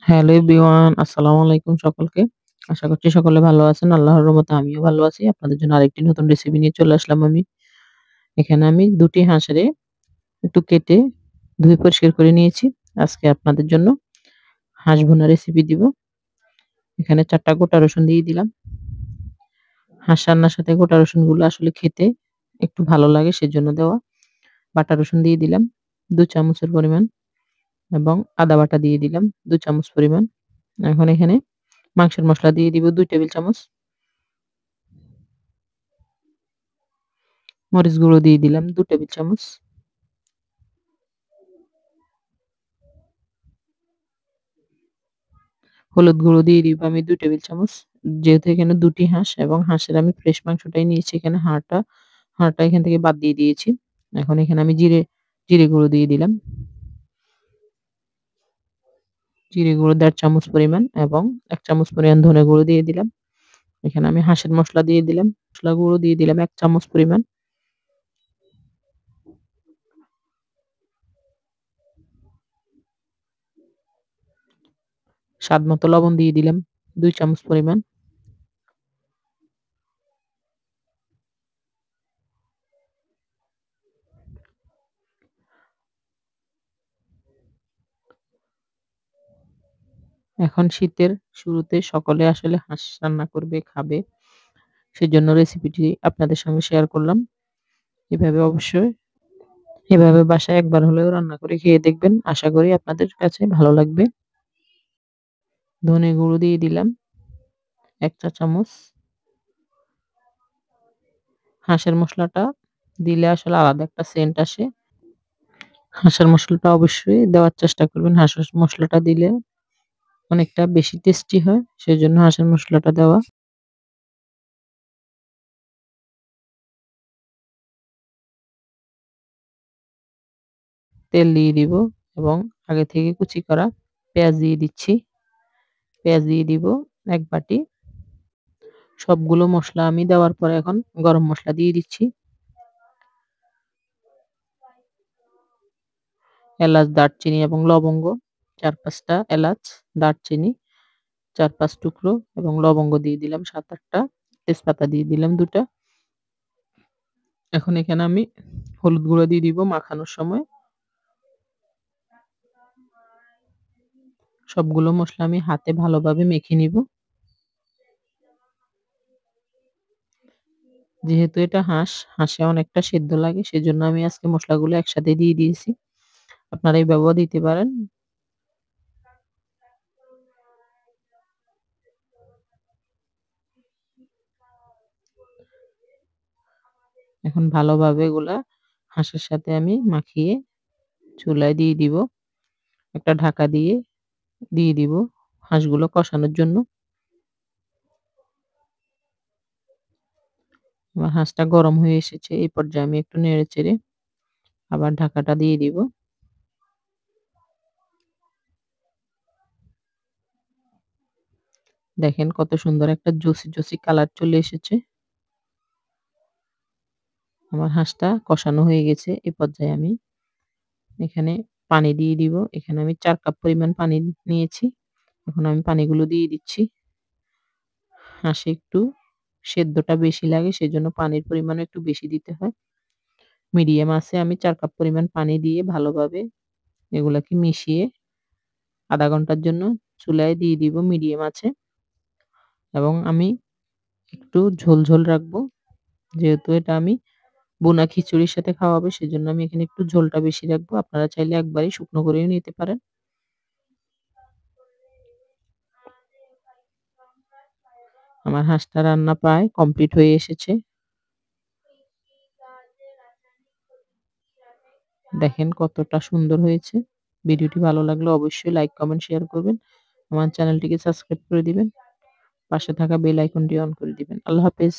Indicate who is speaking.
Speaker 1: Hello everyone, আসসালামু আলাইকুম সকলকে। আশা করছি সকলে ভালো আছেন। আল্লাহর রহমতে আমিও ভালো আছি। আপনাদের জন্য আরেকটি নতুন রেসিপি নিয়ে চলে আসলাম আমি। এখানে আমি ২ টি হাঁসেরে একটু কেটে ধুয়ে পরিষ্কার করে নিয়েছি। আজকে আপনাদের জন্য হাঁস ভুনা রেসিপি দিব। এখানে ৪ টা গোটা রসুন দিয়ে দিলাম। হাঁস রান্নার সাথে গোটা রসুনগুলো আসলে খেতে একটু ভালো লাগে সেজন্য দেওয়া। বাটা রসুন দিয়ে দিলাম ২ চামচের পরিমাণ এবং আদা বাটা দিয়ে দিলাম ২ চামচ পরিমাণ। এখন এখানে মাংসের মসলা দিয়ে দিব ২ টেবিল চামচ। মরিচ গুঁড়ো দিয়ে দিলাম ২ টেবিল চামচ। হলুদ গুঁড়ো দিয়ে দিব আমি ২ টেবিল চামচ। যেহেতু এখানে ২ টি হাঁস এবং হাঁসের আমি ফ্রেশ মাংসটাই নিয়েছি, এখানে হাড়টা এখান থেকে বাদ দিয়ে দিয়েছি। এখন এখানে আমি জিরে গুঁড়ো দিয়ে দিলাম। জিরে গুঁড়ো ১.৫ চামচ পরিমাণ এবং ১ চামচ পরিমাণ ধনে গুঁড়ো দিয়ে দিলাম। এখানে আমি হাঁসের মসলা দিয়ে দিলাম। মসলা গুঁড়ো দিয়ে দিলাম ১ চামচ পরিমাণ। স্বাদ মতো লবণ দিয়ে দিলাম ২ চামচ পরিমাণ। এখন শীতের শুরুতে সকলে আসলে হাঁস রান্না করবে, খাবে। সেজন্য রেসিপিটি আপনাদের সঙ্গে শেয়ার করলাম। এভাবে অবশ্যই এভাবে বাসায় একবার হলেও রান্না করে খেয়ে দেখবেন। আশা করি আপনাদের কাছে ভালো লাগবে। ধনে গুঁড়ো দিয়ে দিলাম ১ চা চামচ। হাঁসের মসলাটা দিলে আসলে আলাদা একটা সেন্ট আসে। হাঁসের মসলাটা অবশ্যই দেওয়ার চেষ্টা করবেন। হাঁসের মসলাটা দিলে অনেকটা বেশি টেস্টি হয়। সেজন্য হাঁসের মসলাটা দেওয়া। তেল দিয়ে দিব এবং আগে থেকে কুচি করা পেঁয়াজ দিয়ে দিচ্ছি। পেঁয়াজ দিয়ে দিব ১ বাটি। সবগুলো মসলা আমি দেওয়ার পরে এখন গরম মসলা দিয়ে দিচ্ছি। এলাচ, দারচিনি এবং লবঙ্গ ৪-৫ টা এলাচ, দারচিনি ৪-৫ টুকরো এবং লবঙ্গ দিয়ে দিলাম ৭-৮ টা। তেজপাতা দিয়ে দিলাম ২ টা। এখন এখানে আমি হলুদ গুঁড়ো দিয়ে দিব মাখানোর সময়। সবগুলো মসলা আমি হাতে ভালোভাবে মেখে নিব। যেহেতু এটা হাঁসে অনেকটা সেদ্ধ লাগে সেজন্য আমি আজকে মসলাগুলো একসাথে দিয়ে দিয়েছি। আপনারা এভাবেও দিতে পারেন। এখন ভালোভাবে এগুলা হাঁসের সাথে আমি মাখিয়ে চুলায় দিয়ে দিব। একটা ঢাকা দিয়ে দিব হাঁসগুলো কষানোর জন্য। আমার হাঁসটা গরম হয়ে এসেছে। এই পর্যায়ে আমি একটু নেড়েচেড়ে আবার ঢাকাটা দিয়ে দিব। দেখেন কত সুন্দর একটা জুসি কালার চলে এসেছে। আমার হাঁসটা কষানো হয়ে গেছে। এ পর্যায়ে আমি এখানে পানি দিয়ে দিব। এখানে আমি ৪ কাপ পরিমাণ পানি নিয়েছি। এখন আমি পানিগুলো দিয়ে দিচ্ছি। হাঁসে একটু সেদ্ধটা বেশি লাগে সেজন্য পানির পরিমাণও একটু বেশি দিতে হয়। মিডিয়াম আঁচে আমি ৪ কাপ পরিমাণ পানি দিয়ে ভালোভাবে এগুলাকে মিশিয়ে ০.৫ ঘন্টার জন্য চুলায় দিয়ে দিব মিডিয়াম আঁচে এবং আমি একটু ঝোল রাখবো। যেহেতু এটা আমি ভুনা খিচুড়ির সাথে খাওয়া হবে সেজন্য আমি এখানে একটু ঝোলটা বেশি রাখবো। আপনারা চাইলে একবারেই শুকনো করেও নিতে পারেন। আমার হাঁসটা রান্না প্রায় কমপ্লিট হয়ে এসেছে। দেখেন কতটা সুন্দর হয়েছে। ভিডিওটি ভালো লাগলে অবশ্যই লাইক, কমেন্ট, শেয়ার করবেন। আমার চ্যানেলটিকে সাবস্ক্রাইব করে দিবেন। পাশে থাকা বেল আইকনটি অন করে দিবেন। আল্লাহ হাফেজ।